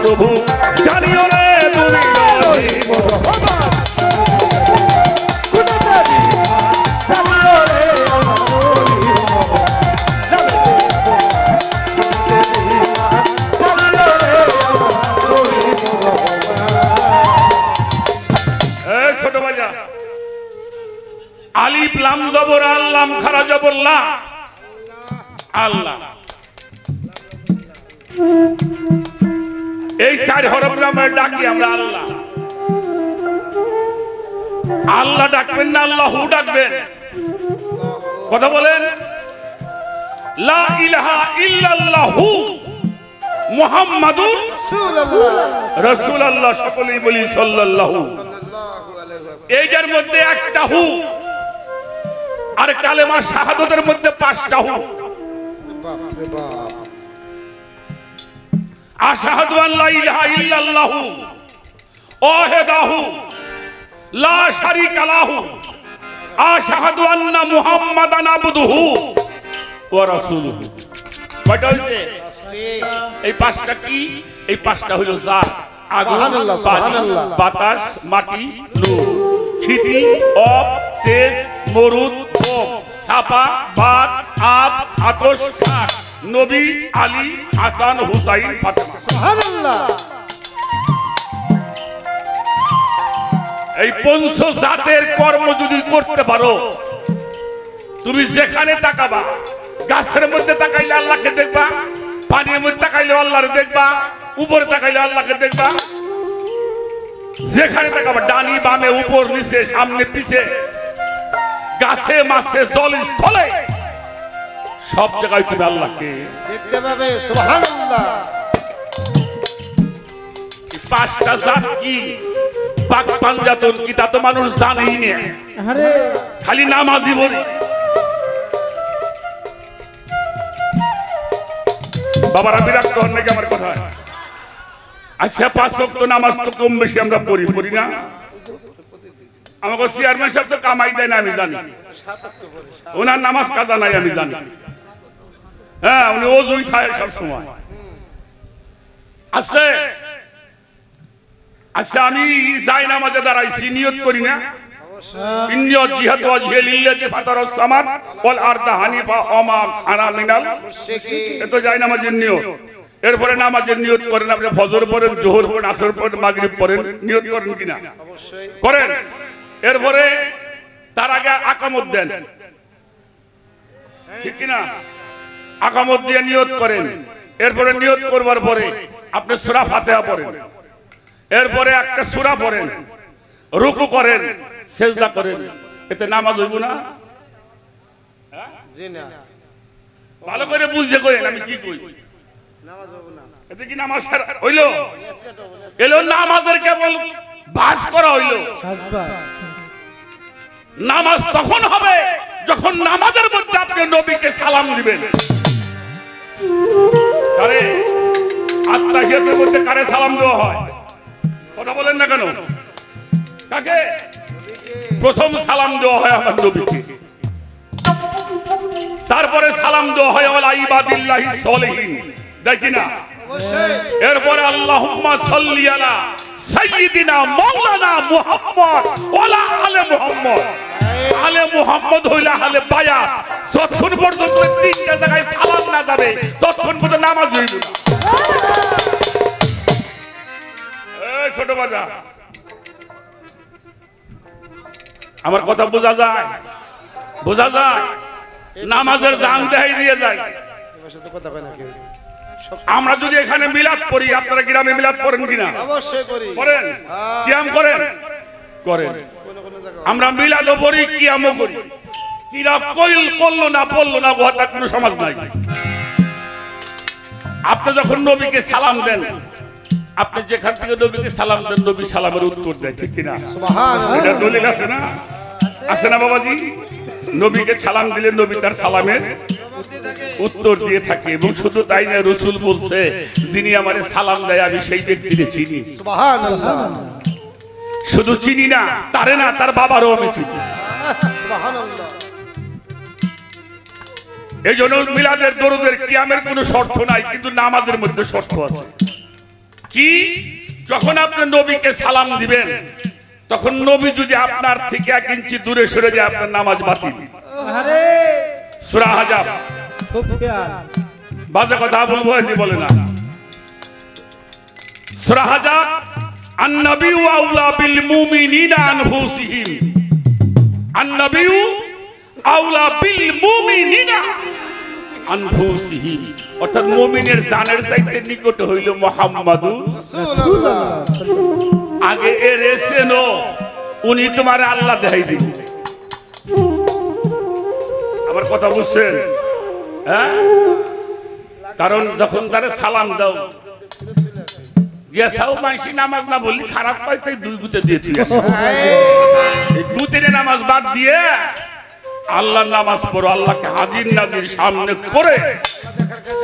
[SPEAKER 3] প্রভু জানিও রে তুমি ছোট বাজা আলিফ লাম জবর আল্লাম খারা জবর লা আল্লাহ এই চার হরফ নামে ডাকি আমরা আল্লাহ আল্লাহ ডাকবেন না আল্লাহু ডাকবেন কথা বলেন লা ইলাহা ইল্লাল্লাহু মুহাম্মাদুর রাসূলুল্লাহ সকলেই বলি সাল্লাল্লাহু এইটার মধ্যে একটা হু আর কালেমা শাহাদাতের মধ্যে পাঁচটা হু আশহাদু আল্লা ইলাহা ইল্লাল্লাহু ওয়াহদাহু লা শারীকা লাহু আশহাদু আন্না মুহাম্মাদান আবদুহু ওয়া রাসূলুহু কয়টা হইছে এই পাঁচটা কি এই পাঁচটা হলো জাত আগুন সুবহানাল্লাহ বাতাস মাটি নূর শীতি অপ তেজ মরুদ ভোগ ছাপা বাত আব আতশ খাক নবী আলী হাসান হুসাইন ফাতেমা সুবহানাল্লাহ এই পঞ্চ জাতের কর্ম যদি করতে পারো তুমি যেখানে তাকাবা গাছের মধ্যে তাকাইলে আল্লাহকে দেখবা পানির মধ্যে তাকাইলে আল্লাহকে দেখবা উপরে তাকাইলে আল্লাহকে দেখবা যেখানে তাকাবা ডানি বামে উপর নিচে সামনে পিছে গাছে মাছে জল স্থলে সব জায়গায় তুমি আল্লাহকে
[SPEAKER 4] দেখতে পাবে সুবহানাল্লাহ
[SPEAKER 3] পাঁচটা জাত কি পাক পাঞ্জাতন কি তা তো মানুষ জানেই না
[SPEAKER 4] আরে
[SPEAKER 3] খালি নামাজি বলি বাবারা বিরক্ত হন নাকি আমার কথা আচ্ছা পাঁচ ওয়াক্ত নামাজ তো কম বেশি আমরা পড়ি না আমাকে চেয়ারম্যান সাহেব তো কামাই দেয় না আমি জানি ওনার নামাজ কাজা নাই আমি জানি হ্যাঁ উনি ওজুই খায় সব সময় আসলে আচ্ছা আমি যাই নামাজে দাঁড়াইছি নিয়ত করি না ইন্নিয়ত জিহাদ ওয়াজহি লিল্লাহি ফাতারাস সামাদ ওয়াল আরদা হানিফা ওমা আনা মিনাল মুশরিকিন এত যাই নামাজের নিয়ত এরপরে নামাজের নিয়ত করেন আপনি ফজর পড়েন যোহর পড়েন আসর পড়েন মাগরিব পড়েন নিয়ত করেন কিনা অবশ্যই করেন এরপরে তার আগে আকামত দেন ঠিক কিনা আকামত দিয়ে নিয়ত করেন এরপরে নিয়ত করবার পরে আপনি সূরা ফাতিহা পড়েন এরপরে একটা সূরা পড়েন রুকু করেন সিজদা করেন এতে নামাজ হইব না
[SPEAKER 4] জি না
[SPEAKER 3] ভালো করে বুঝে করেন আমি কি কই
[SPEAKER 4] নামাজ হবে না
[SPEAKER 3] এতে কি নামাজ হইলো এলো নামাজের কেবল বাস করা হইলো নামাজ তখন হবে যখন নামাজের মধ্যে আপনি নবীকে সালাম দিবেন কারে আত্তাহিয়াতের মধ্যে কারে সালাম দেওয়া হয়? কথা বলেন না কেন? কাকে প্রথম সালাম দেওয়া হয়? আমার নবীকে। তারপরে সালাম দেওয়া হয় আলা ইবাদিল্লাহি সলিহিন, দেখি না? এরপরে আল্লাহুম্মা সাল্লি আলা সাইয়্যিদিনা মাওলানা মুহাম্মদ ওয়ালা আলে মুহাম্মদ। আলে মুহাম্মদ হইলা আলে বায়াত। যতক্ষণ পর্যন্ত তিনটা জায়গায় সালাম না যাবে ততক্ষণ পর্যন্ত নামাজ হইব না। এই ছোট বাজা, আমার কথা বোঝা যায়? বোঝা যায়? নামাজের জান দেখাই দিয়ে যায়। আমরা যদি এখানে মিলাদ পড়ি, আপনারা গ্রামে মিলাদ পড়েন কিনা?
[SPEAKER 4] অবশ্যই করি।
[SPEAKER 3] পড়েন? কিয়াম করেন? করেন। আমরা মিলাদও পড়ি, কিয়ামও করি। কিরা কইল করলো না পড়লো না ওটা কোনো সমাজ নাই। আপনি যখন নবীকে সালাম দেন, আপনি যেখান থেকে নবীকে সালাম দেন, নবী সালামের উত্তর দেয়, ঠিক কিনা? সুবহানাল্লাহ। এটা দলিল আছে না? আছে না বাবাজি? নবীকে সালাম দিলে নবী তার সালামের উত্তর দিয়ে থাকে। এবং শুধু তাই না, রাসূল বলছে যিনি আমারে সালাম দেয় আমি সেই ব্যক্তিকে চিনি।
[SPEAKER 4] সুবহানাল্লাহ।
[SPEAKER 3] শুধু চিনি না, তারে না, তার বাবারও আমি চিনি।
[SPEAKER 4] সুবহানাল্লাহ।
[SPEAKER 3] এই জন্য মিলাদের দরুদের কিয়ামের কোনো শর্ত নাই, কিন্তু নামাজের মধ্যে শর্ত আছে। কি? যখন আপনি নবীকে সালাম দিবেন তখন নবী যদি আপনার থেকে 1 ইঞ্চি দূরে সরে যায় আপনার নামাজ বাতিল। সূরা আহজাব। বাজে কথা বলবো এটি বলে না। সূরা আহজাব, আন-নাবিয়্যু আওলা বিল মুমিনিনা আনফুসিহিম। আন-নাবিয়্যু আওলা বিল মুমিনিনা আনফুসিহিম, অর্থাৎ মুমিনের জানের চাইতে নিকট হইল মুহাম্মাদুর রাসূলুল্লাহ। আগে এর এসেনো, উনি তোমার আল্লাহ দেখাই দিবে। আবার কথা বুঝছেন? হ্যাঁ, কারণ যখন তারে সালাম দাও গিয়াছাও মাইসি নামাজ না বললি খারাপ পাই, তাই 2 গুতে দিয়ে তুই আসো। এই গুতের নামাজ বাদ দিয়ে আল্লাহর নামাজ পড়ো। আল্লাহকে হাজির নাজির সামনে করে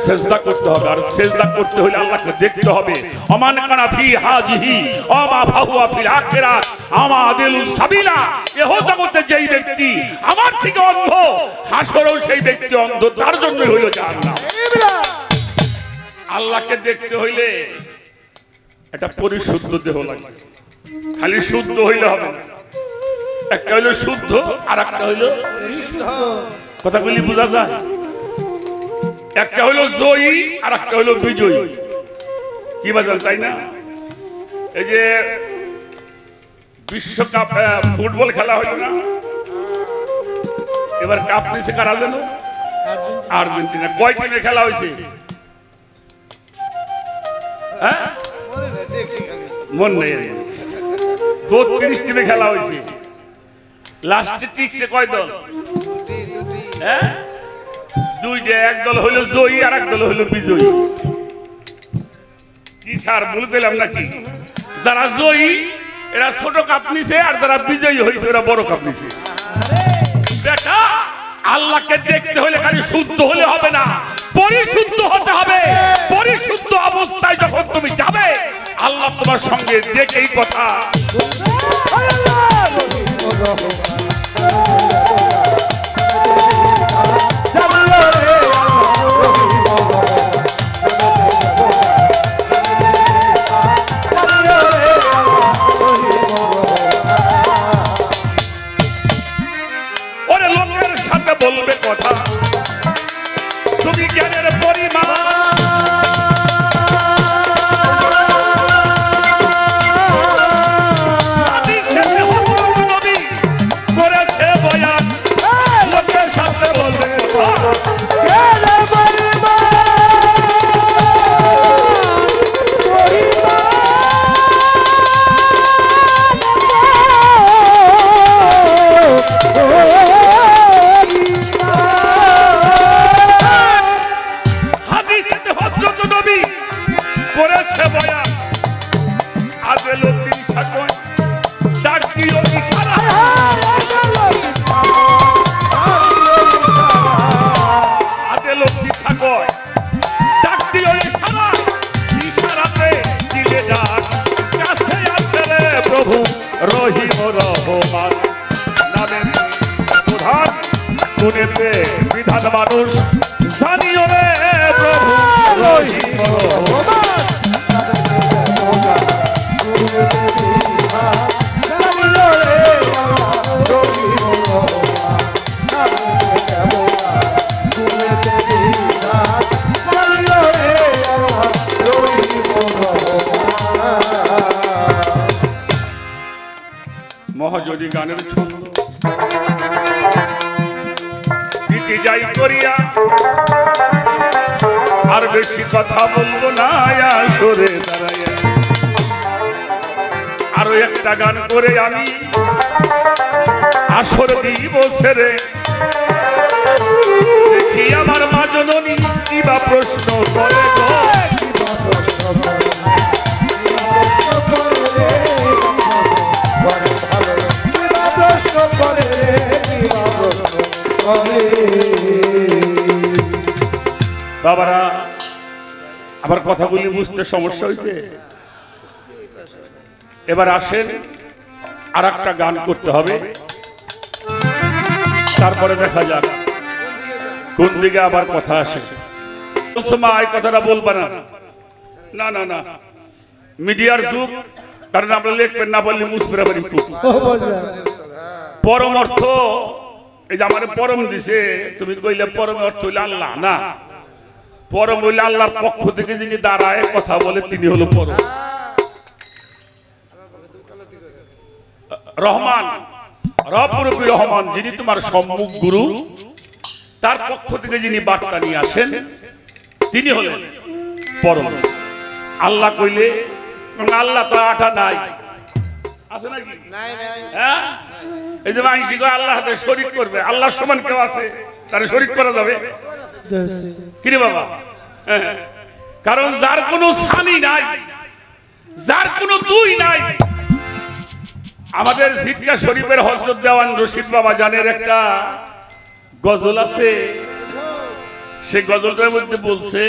[SPEAKER 3] সেজদা করতে হবে। আর সেজদা করতে হলে আল্লাহকে দেখতে হবে। আমান কানা ফি হাজিহি আমা ফাহুয়া ফিল আখিরাত আমাদিলু সাবিলা। এহ জগতে যেই ব্যক্তি আমার থেকে অন্ধ, হাসরেও সেই ব্যক্তি অন্ধ, তার জন্যই হইল জাহান্নাম। আল্লাহকে দেখতে হইলে এটা পরিশুদ্ধ দেহ লাগে। খালি শুদ্ধ হইলে হবে না। একটা হইলো শুদ্ধ আর একটা হইলো কথাগুলি বোঝা যায়? একটা হইলো জয়ী আর একটা হইলো বিজয়ী। কি বাজাল, তাই না? এই যে বিশ্বকাপ ফুটবল খেলা হইল না, এবার কাপ নিচে কারা যেন? আর্জেন্টিনা। কয় টিমে খেলা হয়েছে? হ্যাঁ, মন নেই। 32 টিমে খেলা হয়েছে। লাস্টে টিকছে কয় দল? হ্যাঁ, 2টা। এক দল হইলো জয়ী আর এক দল হইলো বিজয়ী। কি স্যার ভুল পেলাম নাকি? যারা জয়ী এরা ছোট কাপ নিছে, আর যারা বিজয়ী হয়েছে এরা বড় কাপ নিছে। দেখা, আল্লাহকে দেখতে হলে খালি শুদ্ধ হলে হবে না, পরিশুদ্ধ হতে হবে। পরিশুদ্ধ অবস্থায় যখন তুমি যাবে আল্লাহ তোমার সঙ্গে দেখেই কথা। ওরে লোকের সাথে বলবে কথা, তুমি জ্ঞানের পরিমাণ করেছে বয়ান। লোকের সাথে বলবে কথা, গুণেতে বিধান মানুষ জানিও রে প্রভু রহিম রহমান। মহাজনী গানের ছন্দ দিতে যাই করিয়া আর বেশি কথা বলবো না আসরে দাঁড়াইয়া আরো একটা গান করে আমি আসর দিব ছেড়ে দেখি আমার মা জননী কিবা প্রশ্ন করে গো বাবারা আবার কথাগুলি বুঝতে সমস্যা হয়েছে। এবার আসেন আর একটা গান করতে হবে, তারপরে দেখা যাক কোন দিকে আবার কথা আসে। মা এই কথাটা বলবা না, না না না, মিডিয়ার যুগ, কারণ আমরা লিখবেন না বললে মুসফিরা বাড়ি পরম অর্থ এই যে আমার পরম দিছে, তুমি কইলে পরম অর্থ হইলে আল্লাহ না, পরম হইলে আল্লাহর পক্ষ থেকে যিনি দাঁড়ায় কথা বলে তিনি হলো পরম। রহমান রবরবি রহমান যিনি তোমার সম্মুখ গুরু, তার পক্ষ থেকে যিনি বার্তা নিয়ে আসেন তিনি হলেন পরম। আল্লাহ কইলে আল্লাহ তো আটা নাই আছে নাকি? হ্যাঁ, এই যে মাইসি কয় আল্লাহ হাতে শরীক করবে, আল্লাহ সমান কেউ আছে তার শরীক করা যাবে কিরে বাবা? কারণ যার কোনো স্বামী নাই, যার কোনো দুই নাই। আমাদের জিটকা শরীফের হযরত দেওয়ান রশিদ বাবা জানের একটা গজল আছে, সে গজলটার মধ্যে বলছে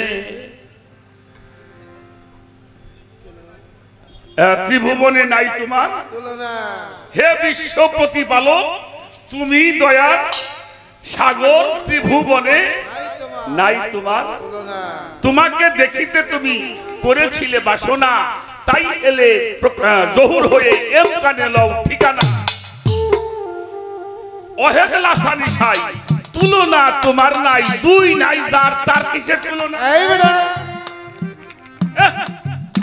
[SPEAKER 3] ত্রিভুবনে নাই তোমার হে বিশ্ব প্রতিপালক, তুমি দয়ার সাগর, ত্রিভুবনে নাই তোমার, তোমাকে দেখিতে তুমি করেছিলে বাসনা, তাই এলে জহুর হয়ে এম কানে লও ঠিকানা। অহেলা সানি সাই তুলনা তোমার নাই, দুই নাই যার, তার কিসের তুলনা?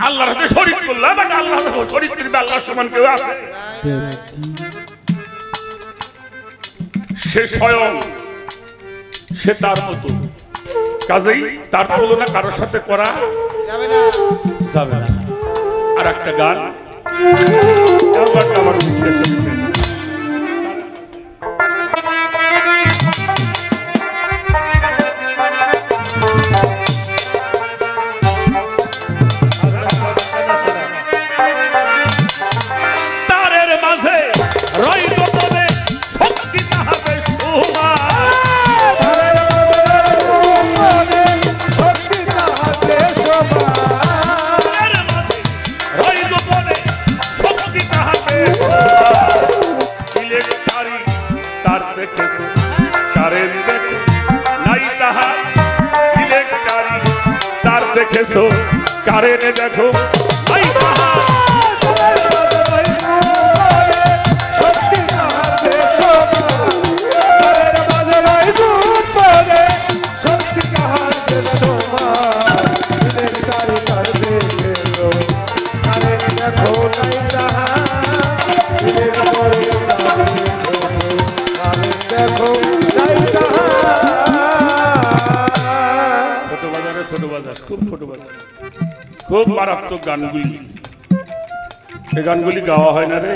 [SPEAKER 3] আল্লাহর হাতে শরীক করলাম, বাট আল্লাহ শরীক করবে, আল্লাহর সমান কেউ আছে? সে স্বয়ং, সে তার মতো, কাজেই তার তুলনা কারোর সাথে করা যাবে না, যাবে না। আর একটা গান আমার তারের মাঝে রইল বলে শক্তি তাহাতে শোভা, দেখেছো কারেনে দেখো নাই তাহার, খুব মারাত্মক গানগুলি, এই গানগুলি গাওয়া হয় না রে।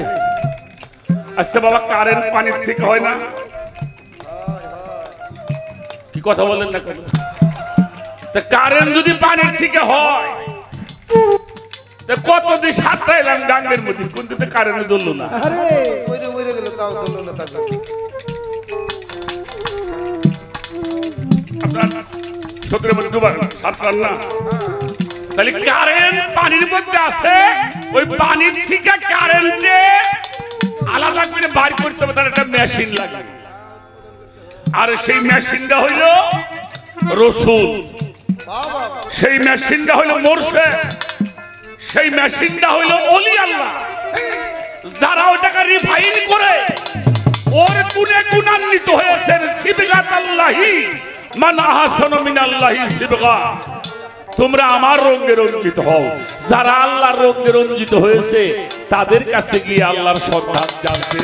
[SPEAKER 3] আচ্ছা বাবা, কারেন্ট পানির থেকে হয় না? কি কথা বলেন না কেন? কারেন্ট যদি পানির থেকে হয়, কতদিন সাতটা এলাম গাঙ্গের মধ্যে, কিন্তু কারেন্ট ধরল না। আপনার সতের মধ্যে দুবার সাতটার না, তাহলে কারেন্ট পানির মধ্যে আছে, ওই পানির থেকে কারেন্টে আলাদা করে বার করতে হবে, তার একটা মেশিন লাগে। আর সেই মেশিনটা হইল রসুল, সেই মেশিনটা হইল মোরশেদ, সেই মেশিনটা হইল ওলি আল্লাহ, যারা ওটাকে রিফাইন করে ওর গুণে গুণান্বিত হয়েছেন। সিবগাত আল্লাহি মান আহসানু মিনাল্লাহি সিবগা। তোমরা আমার রঙে রঞ্জিত হও। যারা আল্লাহর রঙে রঞ্জিত হয়েছে তাদের কাছে গিয়ে আল্লাহর সন্ধান জানতে।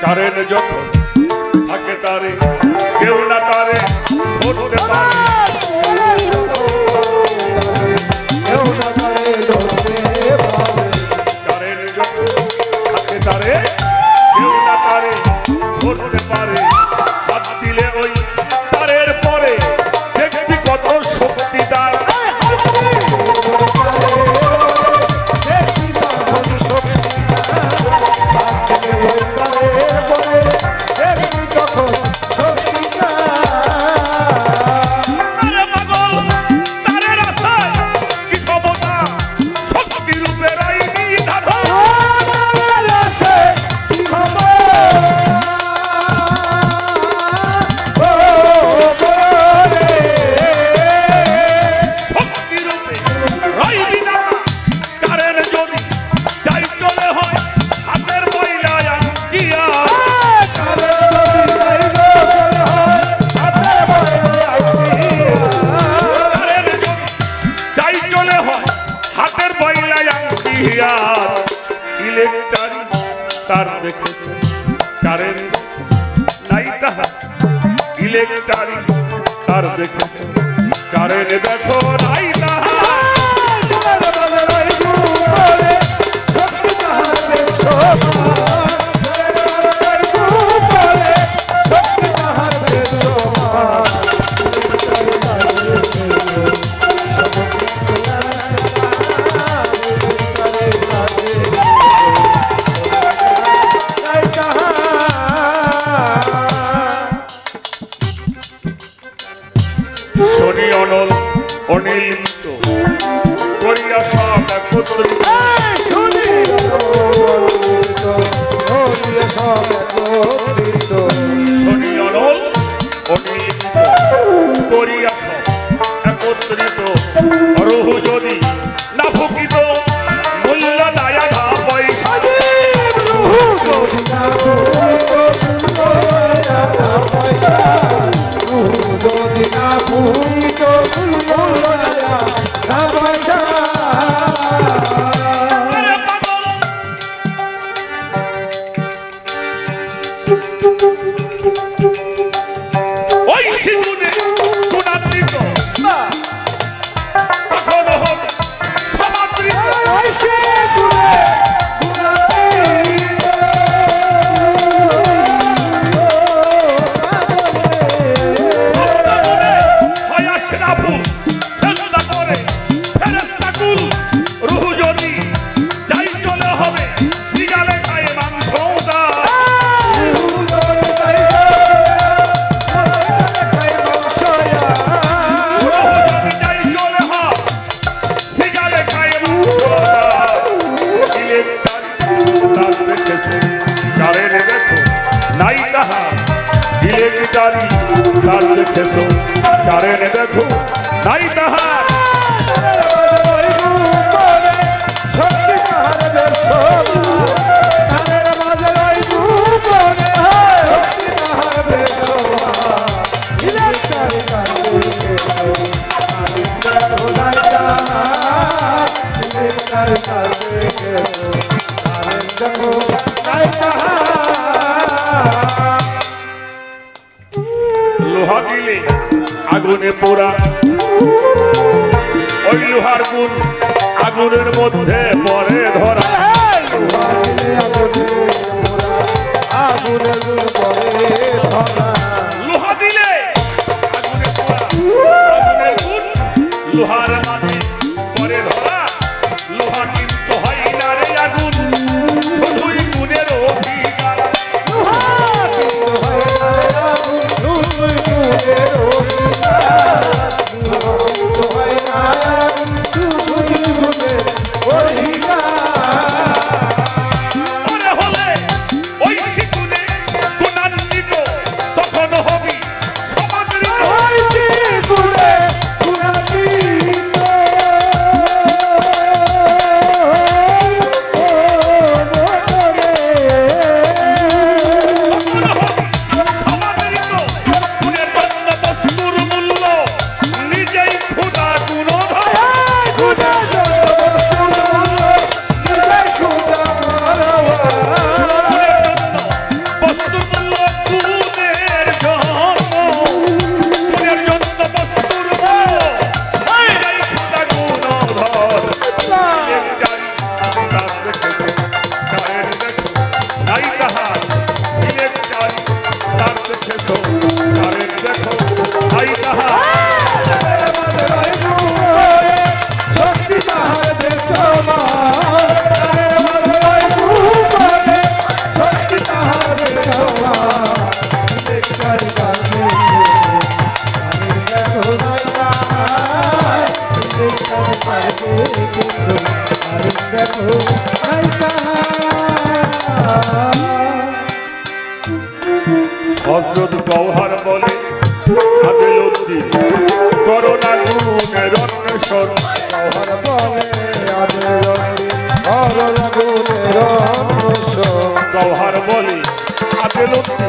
[SPEAKER 3] কারেন যখন থাকে তারে কেউ না তারে ধরতে পারে, কারেন যখন থাকে তারে কেউ না তারে ধরতে পারে। হাত দিলে ওই তারের পরে দেখবি কত শক্তি তার। লোহা দিলে আগুনে পোড়া, ওই লোহার গুণ আগুনের মধ্যে পরে ধরা। লোহা দিলে আগুনে পোড়া, আগুনের গুণ লোহার মাঝে পরে ধরা লোহা কিন্তু হয় না রে আগুন শুধুই গুণের অধিকার মনে হলে ওই শিকুনে গুণান্বিত তখন হবি সমাদৃত সমাদৃত গুণের জন্য বস্তুর মূল্য নিজেই ক্ষুধা গুণধর বস্তুর মূল্য গুণের জন্য গুণের জন্য বস্তুর মূল্য নিজেই ক্ষুধা গুণধর নাই তাহার ইলেকট্রাই তার দেখেছো কারেন্ট দেখো নাই তাহার হযরত গওহার বলে আদেলুদ্দি করোনা গুণের অন্বেষণ গওহার বলে আদেলুদ্দি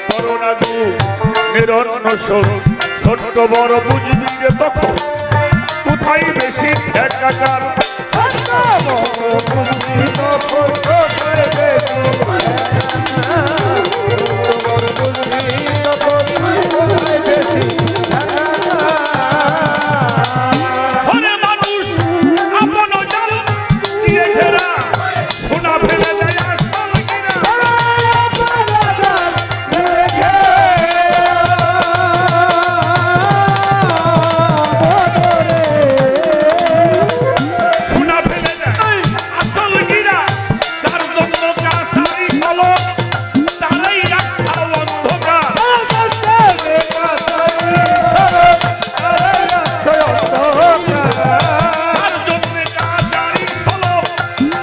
[SPEAKER 3] করোনা গুণের অন্বেষণ ছোট্ট বড় বুঝবি রে তখন কোথায় বেশি ঠেকাকার ঘরে মানুষ আপন জাল দিয়ে ঘেরা সোনা ফেলে দেয় আসল কিনা সোনা ফেলে দেয় আসল কিনা যার জন্য কাছারি হলো তারাই রাখা অন্ধকার তার জন্য কাছারি হলো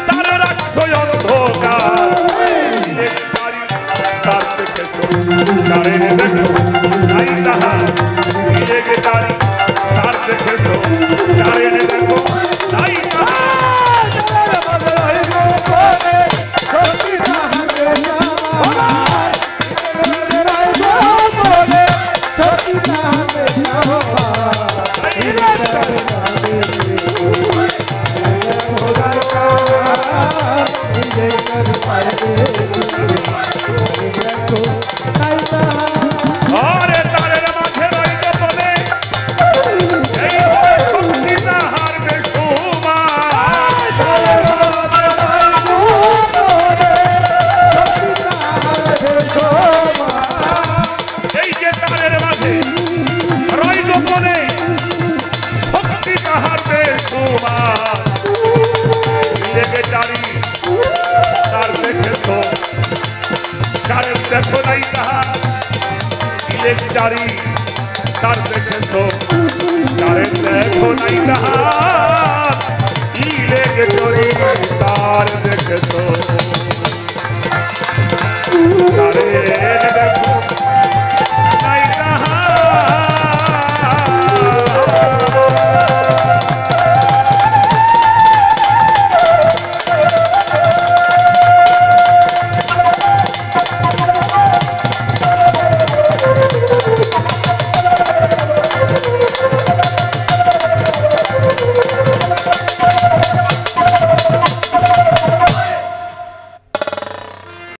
[SPEAKER 3] তারা রাখছো অন্ধকার ইলেকট্রারি তার দেখেছো কারেন্ট দেখো নাই তাহার ইলেকট্রারি তার দেখেছো কারেন্ট দেখো নাই তাহার আরে তারের মাঝে রইতে বলে এই হয় শক্তি তাহার বেসুমার এই যে তারের মাঝে রইতে বলে শক্তি তাহার বেসুমার ইলেকট্রারি তার দেখেছো কারেন্ট দেখো নাই তাহার ইলেকট্রারি তার দেখেছো কারেন্ট দেখো নাই তাহার ইলেকট্রারি তার দেখেছো কারেন্ট দেখো